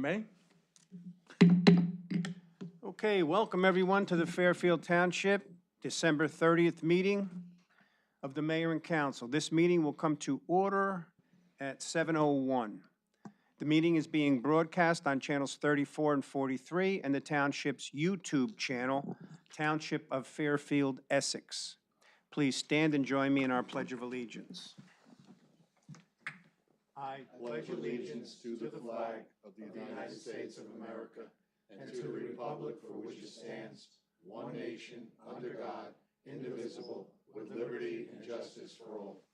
May. Okay, welcome everyone to the Fairfield Township December 30th meeting of the Mayor and Council. This meeting will come to order at 7:01. The meeting is being broadcast on channels 34 and 43 and the Township's YouTube channel, Township of Fairfield, Essex. Please stand and join me in our Pledge of Allegiance. I pledge allegiance to the flag of the United States of America and to the republic for which it stands, one nation, under God, indivisible, with liberty and justice for all.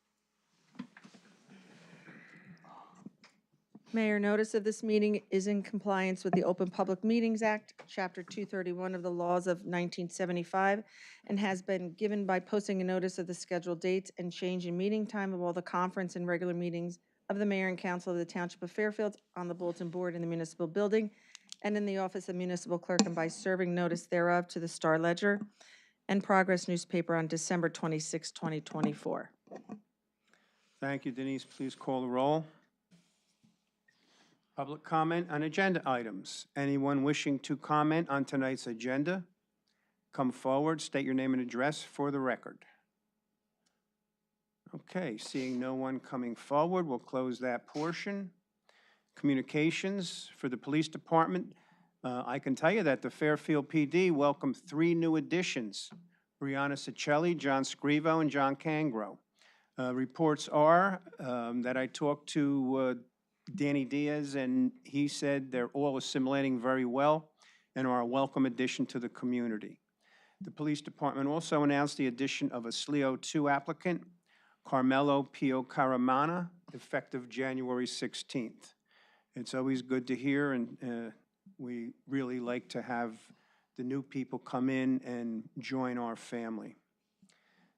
Mayor, notice of this meeting is in compliance with the Open Public Meetings Act, Chapter 231 of the laws of 1975, and has been given by posting a notice of the scheduled dates and change in meeting time of all the conference and regular meetings of the Mayor and Council of the Township of Fairfield on the bulletin board in the municipal building and in the office of municipal clerk, and by serving notice thereof to the Star Ledger and Progress newspaper on December 26, 2024. Thank you, Denise. Please call the roll. Public comment on agenda items. Anyone wishing to comment on tonight's agenda, come forward, state your name and address for the record. Okay, seeing no one coming forward, we'll close that portion. Communications for the police department. I can tell you that the Fairfield PD welcomed 3 new additions: Brianna Cicelli, John Scrivo, and John Cangro. Reports are that I talked to Danny Diaz, and he said they're all assimilating very well and are a welcome addition to the community. The police department also announced the addition of a SLEO 2 applicant, Carmelo Pio Caramana, effective January 16th. It's always good to hear, and we really like to have the new people come in and join our family.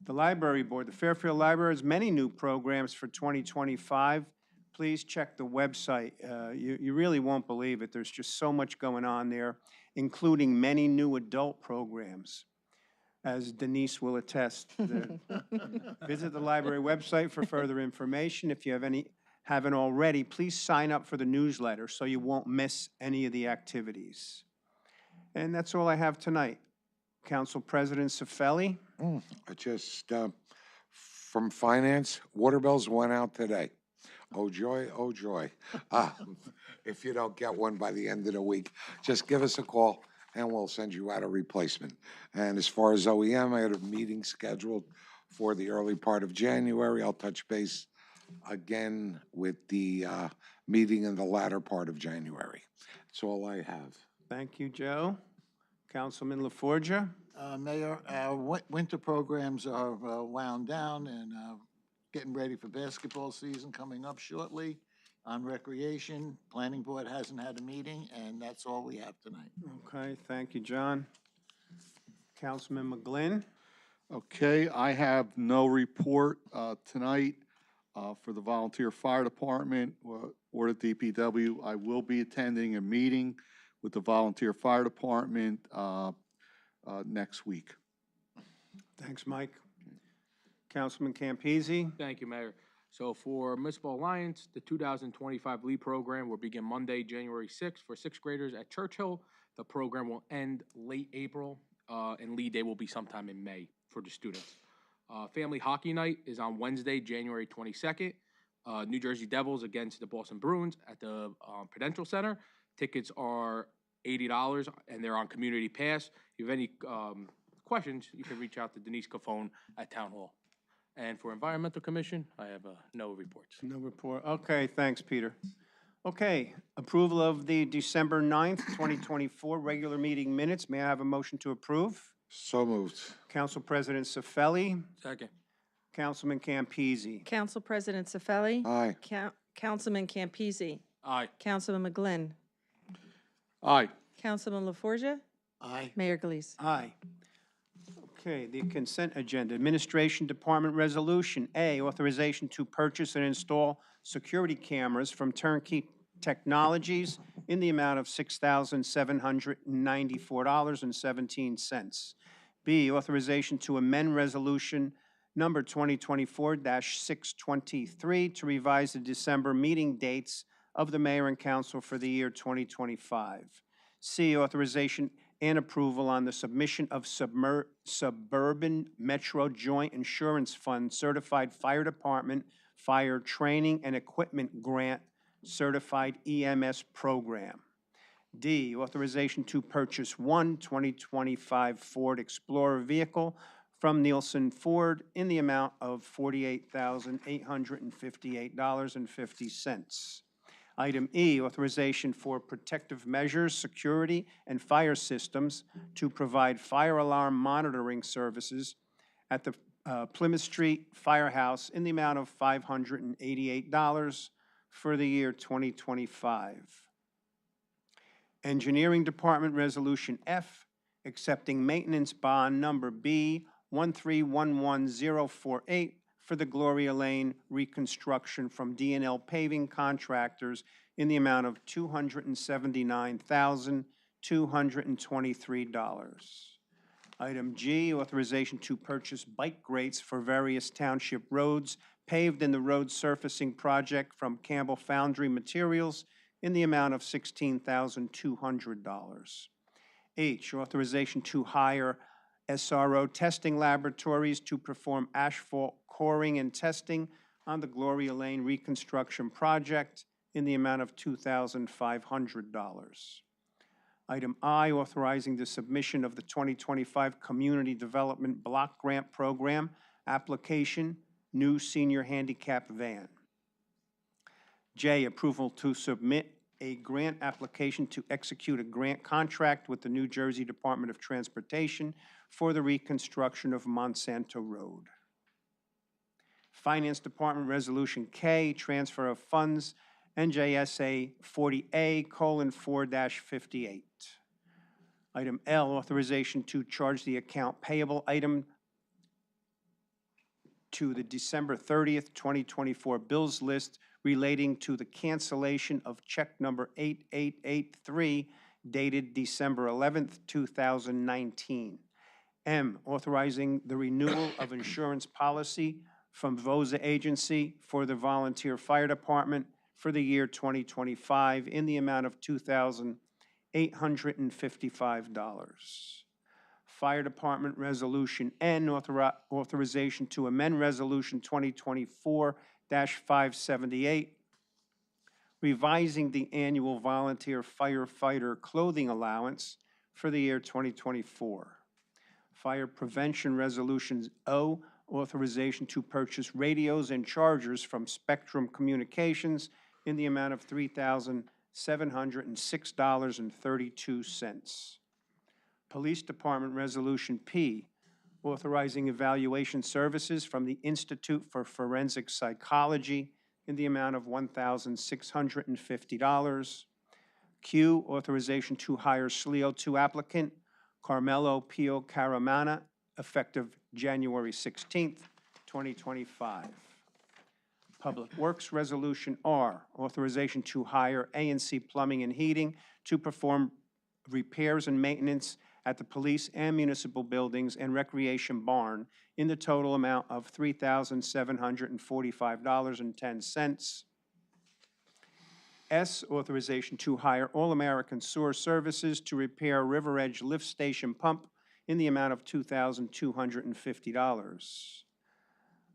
The library board, the Fairfield Library has many new programs for 2025. Please check the website. You really won't believe it. There's just so much going on there, including many new adult programs, as Denise will attest. Visit the library website for further information. If you haven't already, please sign up for the newsletter so you won't miss any of the activities. And that's all I have tonight. Council President Cifelli. From finance, water bills went out today. Oh joy, oh joy. If you don't get one by the end of the week, just give us a call and we'll send you out a replacement. And as far as OEM, I had a meeting scheduled for the early part of January. I'll touch base again with the meeting in the latter part of January. That's all I have. Thank you, Joe. Councilman LaForgia. Mayor, winter programs are wound down and getting ready for basketball season coming up shortly. On recreation, planning board hasn't had a meeting, and that's all we have tonight. Okay, thank you, John. Councilman McGlynn. Okay, I have no report tonight for the volunteer fire department or the DPW. I will be attending a meeting with the volunteer fire department next week. Thanks, Mike. Councilman Campisi. Thank you, Mayor. So for Municipal Alliance, the 2025 LEAD program will begin Monday, January 6th for 6th graders at Churchill. The program will end late April, and LEAD Day will be sometime in May for the students. Family Hockey Night is on Wednesday, January 22nd. New Jersey Devils against the Boston Bruins at the Prudential Center. Tickets are $80, and they're on Community Pass. If you have any questions, you can reach out to Denise Cafone at Town Hall. And for Environmental Commission, I have no reports. No report. Okay, thanks, Peter. Okay, approval of the December 9th, 2024 regular meeting minutes. May I have a motion to approve? So moved. Council President Cifelli. Second. Councilman Campisi. Council President Cifelli. Aye. Councilman Campisi. Aye. Councilman McGlynn. Aye. Councilman LaForgia. Aye. Mayor Galise. Aye. Okay, the consent agenda. Administration Department Resolution. A, authorization to purchase and install security cameras from Turnkey Technologies in the amount of $6,794.17. B, authorization to amend Resolution number 2024-623 to revise the December meeting dates of the mayor and council for the year 2025. C, authorization and approval on the submission of Suburban Metro Joint Insurance Fund Certified Fire Department Fire Training and Equipment Grant Certified EMS Program. D, authorization to purchase one 2025 Ford Explorer vehicle from Nielsen Ford in the amount of $48,858.50. Item E, authorization for protective measures, security, and fire systems to provide fire alarm monitoring services at the Plymouth Street Firehouse in the amount of $588 for the year 2025. Engineering Department Resolution F, accepting maintenance bond number B 1311048 for the Gloria Lane reconstruction from D&L Paving Contractors in the amount of $279,223. Item G, authorization to purchase bike grates for various township roads paved in the road surfacing project from Campbell Foundry Materials in the amount of $16,200. H, authorization to hire SRO testing laboratories to perform asphalt coring and testing on the Gloria Lane reconstruction project in the amount of $2,500. Item I, authorizing the submission of the 2025 Community Development Block Grant Program application, new senior handicap van. J, approval to submit a grant application to execute a grant contract with the New Jersey Department of Transportation for the reconstruction of Monsanto Road. Finance Department Resolution K, transfer of funds, NJSA 40A:4-58. Item L, authorization to charge the account payable item to the December 30th, 2024 bills list relating to the cancellation of check number 8883 dated December 11th, 2019. M, authorizing the renewal of insurance policy from VOSA Agency for the Volunteer Fire Department for the year 2025 in the amount of $2,855. Fire Department Resolution N, authorization to amend Resolution 2024-578, revising the annual volunteer firefighter clothing allowance for the year 2024. Fire Prevention Resolutions O, authorization to purchase radios and chargers from Spectrum Communications in the amount of $3,706.32. Police Department Resolution P, authorizing evaluation services from the Institute for Forensic Psychology in the amount of $1,650. Q, authorization to hire SLEO 2 applicant Carmelo Pio Caramana, effective January 16th, 2025. Public Works Resolution R, authorization to hire A&C Plumbing and Heating to perform repairs and maintenance at the police and municipal buildings and recreation barn in the total amount of $3,745.10. S, authorization to hire All American Sewer Services to repair River Edge Lift Station pump in the amount of $2,250.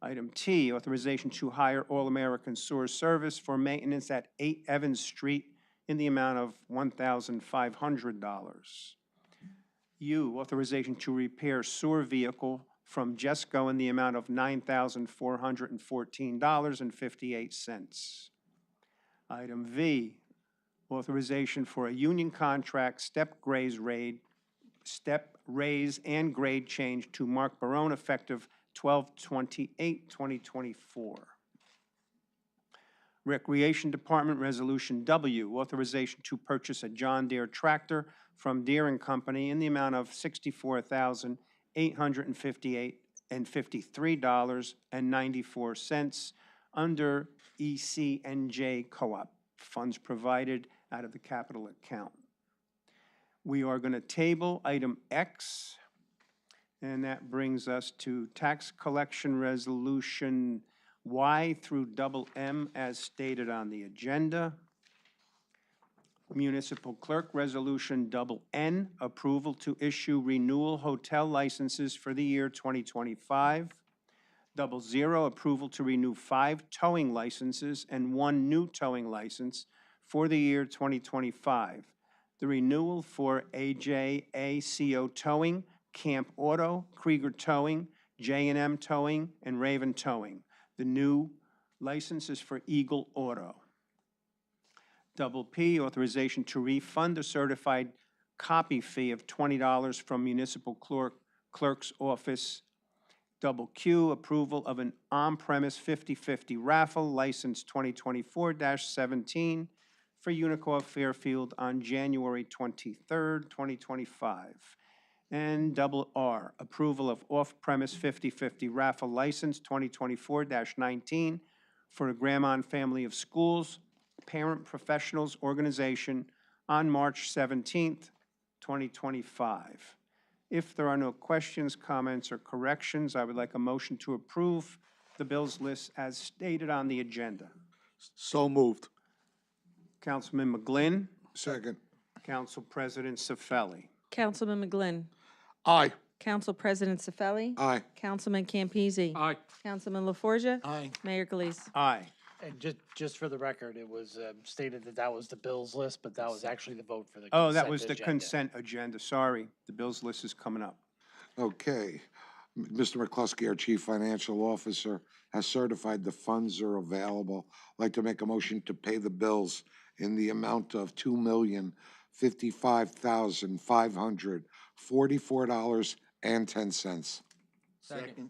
Item T, authorization to hire All American Sewer Service for maintenance at 8 Evans Street in the amount of $1,500. U, authorization to repair sewer vehicle from Jesco in the amount of $9,414.58. Item V, authorization for a union contract step raise and grade change to Mark Barone effective 12/28/2024. Recreation Department Resolution W, authorization to purchase a John Deere tractor from Deere and Company in the amount of $64,853.94 under ECNJ Co-op, funds provided out of the capital account. We are going to table item X, and that brings us to tax collection resolution Y through double M as stated on the agenda. Municipal Clerk, Resolution Double N, approval to issue renewal hotel licenses for the year 2025. 00, approval to renew 5 towing licenses and 1 new towing license for the year 2025. The renewal for AJACO Towing, Camp Auto, Krieger Towing, J&M Towing, and Raven Towing. The new license is for Eagle Auto. P, authorization to refund a certified copy fee of $20 from Municipal Clerk's Office. Q, approval of an on-premise 50/50 raffle, license 2024-17 for Township of Fairfield on January 23rd, 2025. And R, approval of off-premise 50/50 raffle, license 2024-19 for the Grammont Family of Schools Parent Professionals Organization on March 17th, 2025. If there are no questions, comments, or corrections, I would like a motion to approve the bills list as stated on the agenda. So moved. Councilman McGlynn, Second. Council President Cifelli. Councilman McGlynn. Aye. Council President Cifelli. Aye. Councilman Campese. Aye. Councilman LaForgia. Aye. Mayor Galise. Aye. And just for the record, it was stated that that was the bills list, but that was actually the vote for the Oh, that consent was the agenda. consent agenda, sorry. The bills list is coming up. Okay. Mr. McCluskey, our Chief Financial Officer, has certified the funds are available. I'd like to make a motion to pay the bills in the amount of $2,055,544.10. Second.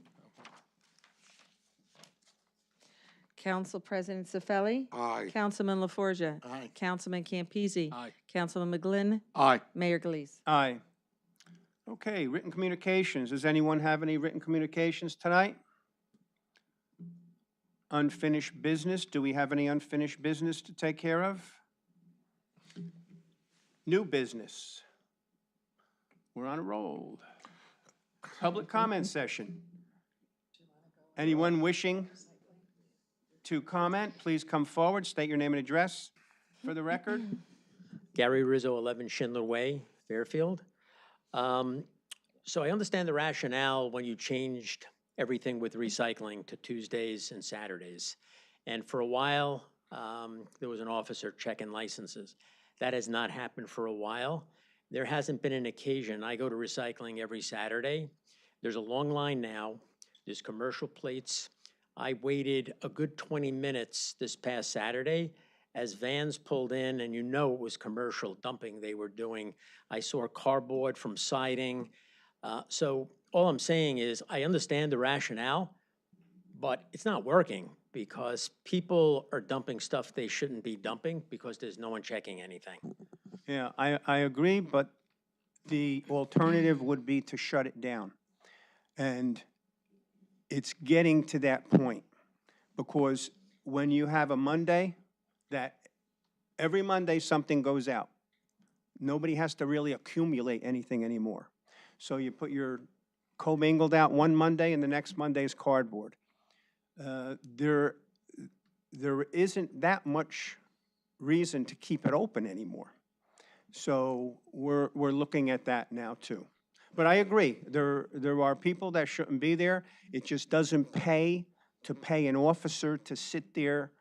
Council President Cifelli. Aye. Councilman LaForgia. Aye. Councilman Campese. Aye. Councilman McGlynn. Aye. Mayor Galise. Aye. Okay, written communications. Does anyone have any written communications tonight? Unfinished business. Do we have any unfinished business to take care of? New business. We're on a roll. Public comment session. Anyone wishing to comment, please come forward, state your name and address for the record. Gary Rizzo, 11 Schindler Way, Fairfield. So I understand the rationale when you changed everything with recycling to Tuesdays and Saturdays. And for a while, there was an officer checking licenses. That has not happened for a while. There hasn't been an occasion. I go to recycling every Saturday. There's a long line now. There's commercial plates. I waited a good 20 minutes this past Saturday as vans pulled in, and you know it was commercial dumping they were doing. I saw cardboard from siding. So all I'm saying is I understand the rationale, but it's not working because people are dumping stuff they shouldn't be dumping because there's no one checking anything. Yeah, I agree, but the alternative would be to shut it down. And it's getting to that point because when you have a Monday, that every Monday something goes out. Nobody has to really accumulate anything anymore. So you put your commingled out one Monday and the next Monday is cardboard. There isn't that much reason to keep it open anymore. So we're looking at that now too. But I agree, there are people that shouldn't be there. It just doesn't pay to pay an officer to sit there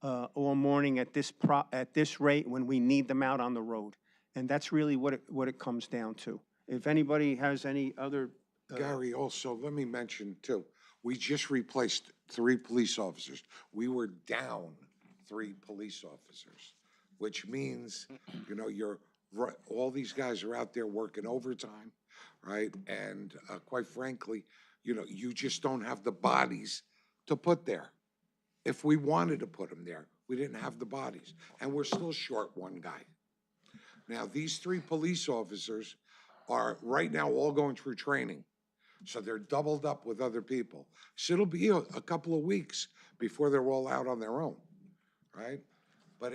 all morning at this rate when we need them out on the road. And that's really what it comes down to. If anybody has any other. Gary, also, let me mention too, we just replaced 3 police officers. We were down 3 police officers, which means, you know, all these guys are out there working overtime, right? And quite frankly, you know, you just don't have the bodies to put there. If we wanted to put them there, we didn't have the bodies. And we're still short 1 guy. Now, these 3 police officers are right now all going through training. So they're doubled up with other people. So it'll be a couple of weeks before they're all out on their own, right? But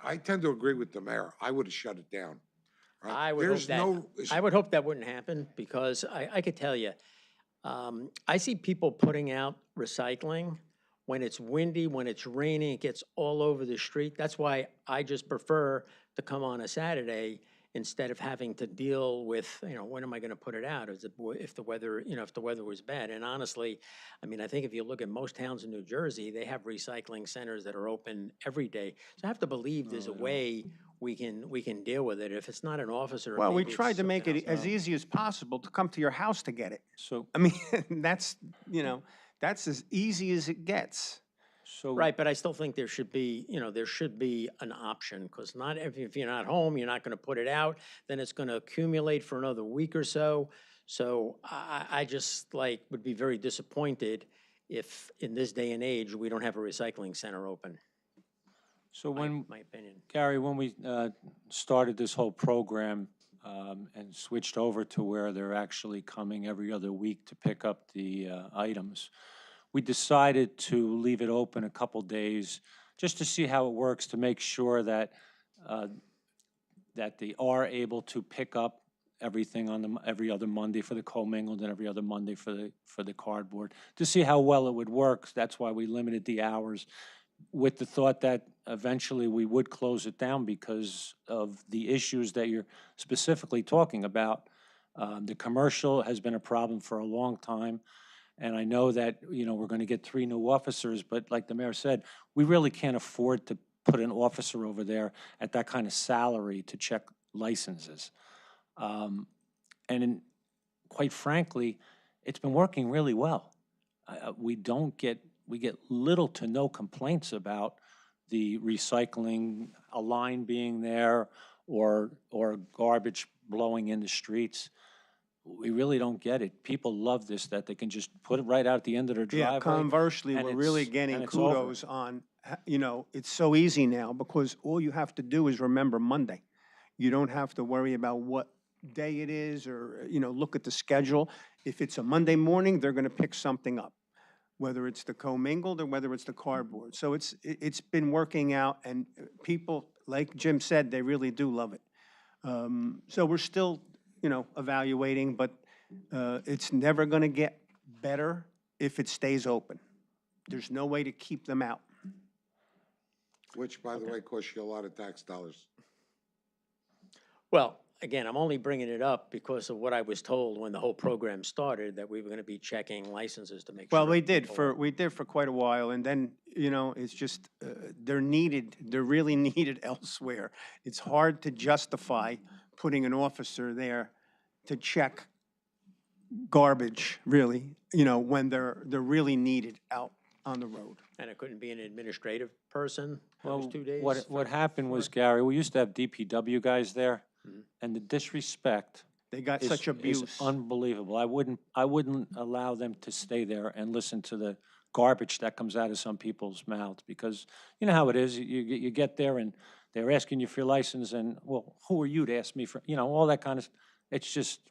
I tend to agree with the mayor. I would have shut it down. Right? I would hope that wouldn't happen because I could tell you, I see people putting out recycling when it's windy, when it's raining, it gets all over the street. That's why I just prefer to come on a Saturday instead of having to deal with, when am I gonna put it out? If the weather, if the weather was bad. And honestly, I mean, I think if you look at most towns in New Jersey, they have recycling centers that are open every day. So I have to believe there's a way we can deal with it. If it's not an officer, Well, we maybe it's tried to make something it else. as easy as possible to come to your house to get it. So, I mean, that's, that's as easy as it gets. so. Right, but I still think there should be, there should be an option, because not, if you're not home, you're not gonna put it out, then it's gonna accumulate for another week or so. So I just would be very disappointed if in this day and age, we don't have a recycling center open, So when, my opinion. Gary, when we started this whole program and switched over to where they're actually coming every other week to pick up the items, we decided to leave it open a couple days just to see how it works, to make sure that that they are able to pick up everything on every other Monday for the commingled and every other Monday for the cardboard, to see how well it would work. That's why we limited the hours, with the thought that eventually we would close it down because of the issues that you're specifically talking about. The commercial has been a problem for a long time. And I know that, we're going to get 3 new officers, but like the mayor said, we really can't afford to put an officer over there at that kind of salary to check licenses. Quite frankly, it's been working really well. We get little to no complaints about the recycling, a line being there, or garbage blowing in the streets. We really don't get it. People love this, that they can just put it right out at the end of their driveway. Yeah, conversely, and we're really it's- getting and it's over. kudos on, it's so easy now because all you have to do is remember Monday. You don't have to worry about what day it is or, look at the schedule. If it's a Monday morning, they're going to pick something up, whether it's the commingled or whether it's the cardboard. So it's been working out, and people, like Jim said, they really do love it. So we're still, evaluating, but it's never going to get better if it stays open. There's no way to keep them out. Which, by the way, costs you a lot of tax dollars. Well, again, I'm only bringing it up because of what I was told when the whole program started, that we were gonna be checking licenses to make sure. Well, we did people- for quite a while, and then, it's just, they're really needed elsewhere. It's hard to justify putting an officer there to check garbage, really, when they're really needed out on the road. And it couldn't be an administrative person, those Well, 2 days? what happened was, Gary, we used to have DPW guys there, and the disrespect They got is such abuse. is unbelievable. I wouldn't allow them to stay there and listen to the garbage that comes out of some people's mouths, because you know how it is. You get there and they're asking you for your license, and, well, who are you to ask me for, all that kind of, it's just,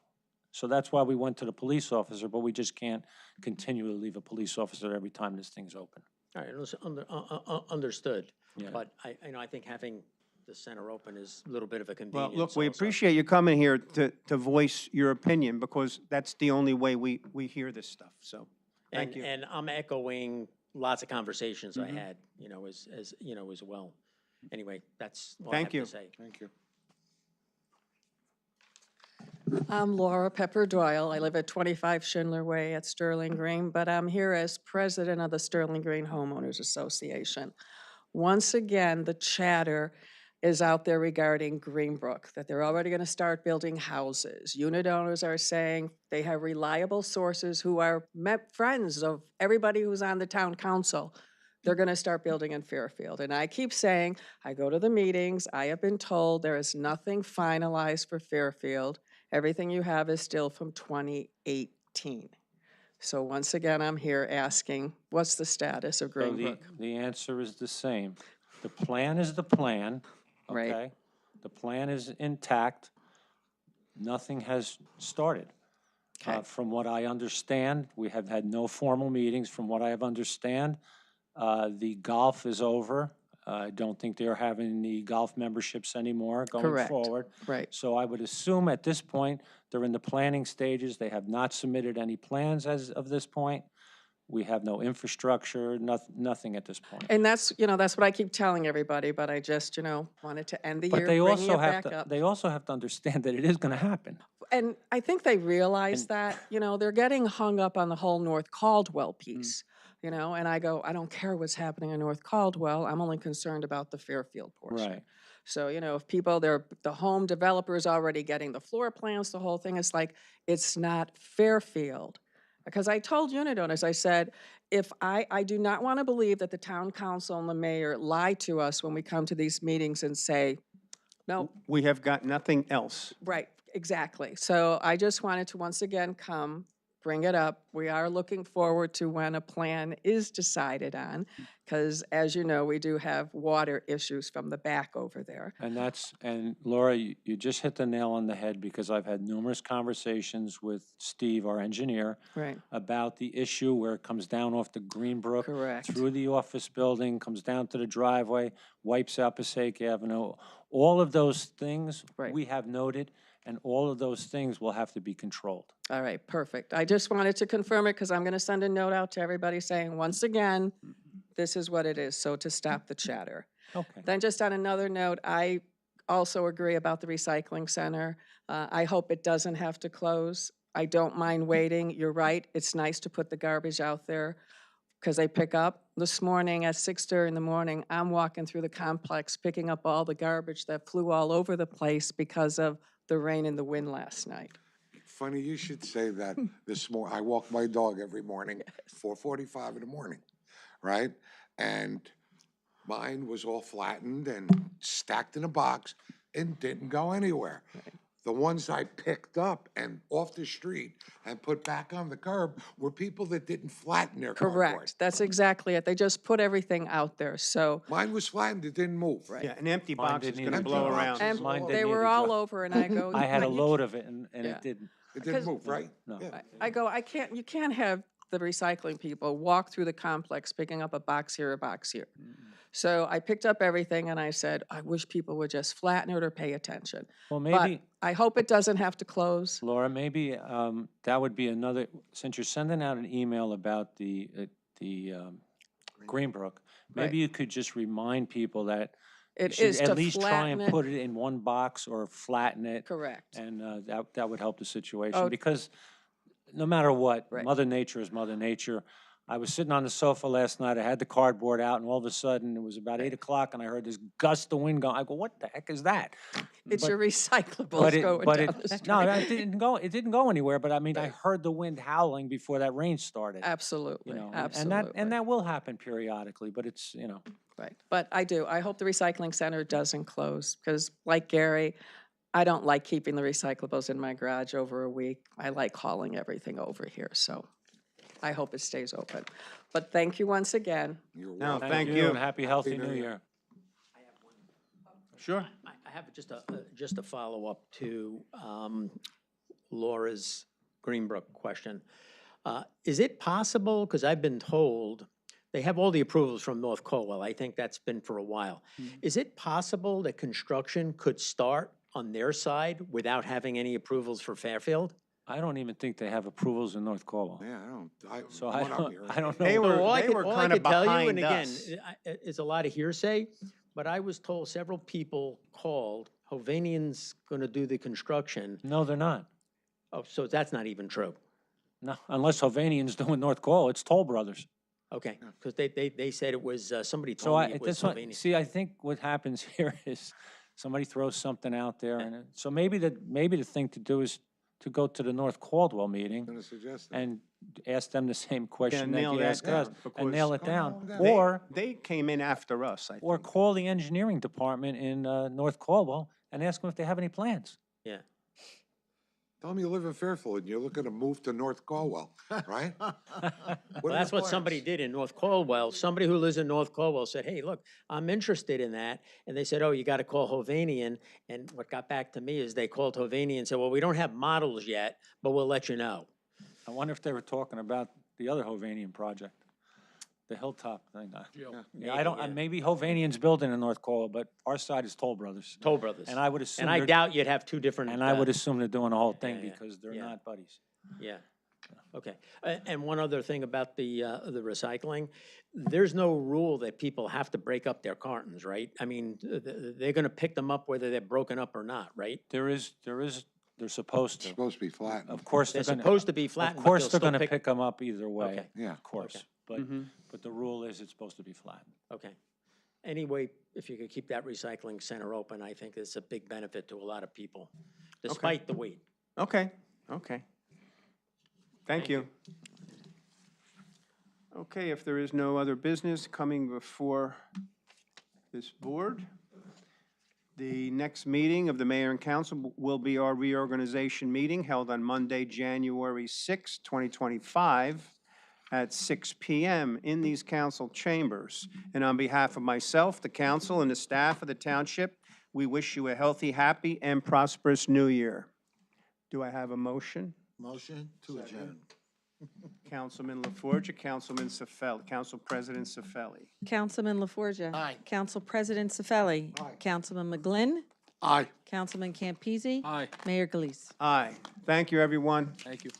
so that's why we went to the police officer, but we just can't continue to leave a police officer every time this thing's open. All right, understood. Yeah. But I think having the center open is a little bit of a Well, convenience look, we also. appreciate you coming here to voice your opinion, because that's the only way we hear this stuff, so, thank you. And I'm echoing lots of conversations I had, as well. Anyway, that's all I have Thank you. to say. Thank you. I'm Laura Pepper Doyle. I live at 25 Schindler Way at Sterling Green, but I'm here as president of the Sterling Green Homeowners Association. Once again, the chatter is out there regarding Greenbrook, that they're already going to start building houses. Unit owners are saying they have reliable sources who are friends of everybody who's on the town council. They're going to start building in Fairfield. And I keep saying, I go to the meetings, I have been told there is nothing finalized for Fairfield. Everything you have is still from 2018. So once again, I'm here asking, what's the status of So Greenbrook? the answer is the same. The plan is the plan, Right. okay? The plan is intact. Nothing has started. Okay. From what I understand, we have had no formal meetings. From what I have understand, the golf is over. I don't think they're having the golf memberships anymore going Correct. forward. Right. So I would assume at this point, they're in the planning stages. They have not submitted any plans as of this point. We have no infrastructure, nothing at this point. And that's, that's what I keep telling everybody, but I just, wanted to end the But year they bringing also it have back to, up. they also have to understand that it is gonna happen. And I think they realize that, they're getting hung up on the whole North Caldwell piece, and I go, I don't care what's happening in North Caldwell, I'm only concerned about the Fairfield portion. Right. So, if people, the home developer is already getting the floor plans, the whole thing, it's like, it's not Fairfield. Because I told unit owners, I said, if I do not want to believe that the town council and the mayor lie to us when we come to these meetings and say, no, We have got nothing else. right, exactly. So I just wanted to once again come, bring it up. We are looking forward to when a plan is decided on, because as you know, we do have water issues from the back over there. And Laura, you just hit the nail on the head, because I've had numerous conversations with Steve, our engineer, Right. about the issue where it comes down off the Greenbrook, Correct. through the office building, comes down to the driveway, wipes out Passaic Avenue. All of those things Right. we have noted, and all of those things will have to be controlled. All right, perfect. I just wanted to confirm it because I'm going to send a note out to everybody saying, once again, this is what it is, so to stop the chatter. Okay. Then just on another note, I also agree about the recycling center. I hope it doesn't have to close. I don't mind waiting. You're right, it's nice to put the garbage out there because they pick up. This morning at 6:30 in the morning, I'm walking through the complex picking up all the garbage that flew all over the place because of the rain and the wind last night. Funny you should say that. I walk my dog every morning, 4:45 in the morning, right? And mine was all flattened and stacked in a box and didn't go anywhere. The ones I picked up and off the street and put back on the curb were people that didn't flatten their cardboard. Correct, that's exactly it. They just put everything out there, so. Mine was flattened, it didn't move. Yeah, an empty Mine box is didn't gonna either. blow Empty around. boxes. And Mine they didn't were either, all Joe. over, and I go. I had a "You load of it, and Yeah. it didn't. It didn't move, right? No. Yeah. I go, you can't have the recycling people walk through the complex picking up a box here, a box here. So I picked up everything and I said, I wish people would just flatten it or pay attention. Well, But maybe, I hope it doesn't have to close. Laura, maybe that would be another, since you're sending out an email about the Greenbrook, maybe you could just remind people that you It should is to at least try flatten and it. put it in one box or flatten it. Correct. And that would help the situation, Oh. because no matter what, Right. Mother Nature is Mother Nature. I was sitting on the sofa last night, I had the cardboard out, and all of a sudden, it was about 8 o'clock, and I heard this gust of wind going. I go, what the heck is that? It's But- your But recyclables it, going but down it, the street. no, it didn't go anywhere, but I mean, I Right. heard the wind howling before that rain started. Absolutely, You know, absolutely. and that will happen periodically, but it's, you know. Right, but I hope the recycling center doesn't close, because like Gary, I don't like keeping the recyclables in my garage over a week. I like hauling everything over here, so I hope it stays open. But thank you once again. You're No, welcome. thank you. And happy, healthy New Year. Sure. I have just a follow-up to Laura's Greenbrook question. Is it possible, because I've been told, they have all the approvals from North Colwell, I think that's been for a while. Is it possible that construction could start on their side without having any approvals for Fairfield? I don't even think they have approvals in North Colwell. Yeah, So from I what I'm don't, hearing. I don't know. They were- All I could kinda tell you, behind and again, us. it's a lot of hearsay, but I was told several people called, Hovanian's gonna do the construction. No, they're not. Oh, so that's not even true. No, unless Hovanian's doing North Colwell, it's Toll Brothers. Okay, because they said it was, somebody So told me it was that's what, Hovanian. see, I think what happens here is somebody throws something out there, and so maybe the thing to do is to go to the North Caldwell meeting Gonna suggest that. and ask them the same question that nail you that ask us, down, and because nail it Calm down. down. Or, They came in after us, I or think. call the engineering department in North Caldwell and ask them if they have any plans. Yeah. Tell them you live in Fairfield and you're looking to move to North Caldwell, right? Well, that's what somebody did in North Caldwell. Somebody who lives in North Caldwell said, hey, look, I'm interested in that. And they said, oh, you got to call Hovanian. And what got back to me is they called Hovanian and said, well, we don't have models yet, but we'll let you know. I wonder if they were talking about the other Hovanian project, the Hilltop thing. Yeah, I don't, maybe Hovanian's building in North Caldwell, but our side is Toll Brothers. Toll Brothers. And I would assume And I they're- doubt you'd have two different. And I would assume they're doing the whole thing yeah, because they're yeah. not buddies. Yeah. Okay, and one other thing about the recycling, there's no rule that people have to break up their cartons, right? I mean, they're gonna pick them up whether they're broken up or not, right? They're supposed It's to. supposed to be flat. Of course, They're they're gonna. supposed to be Of flattened, but course, they'll they're still gonna pick. pick them up either way. Okay. Yeah. Of course, Okay. but the rule is it's supposed to be flattened. Okay. Anyway, if you could keep that recycling center open, I think it's a big benefit to a lot of people, despite the wait. Okay, okay. Thank you. Okay, if there is no other business coming before this board, the next meeting of the mayor and council will be our reorganization meeting held on Monday, January 6, 2025, at 6 PM in these council chambers. And on behalf of myself, the council, and the staff of the township, we wish you a healthy, happy, and prosperous new year. Do I have a motion? Motion to adjourn. Councilman LaForgia, Councilman Cifelli, Council President Cifelli. Councilman LaForgia. Aye. Council President Cifelli. Aye. Councilman McGlynn. Aye. Councilman Campese. Aye, Mayor Galise. Aye. Thank you, everyone. thank you.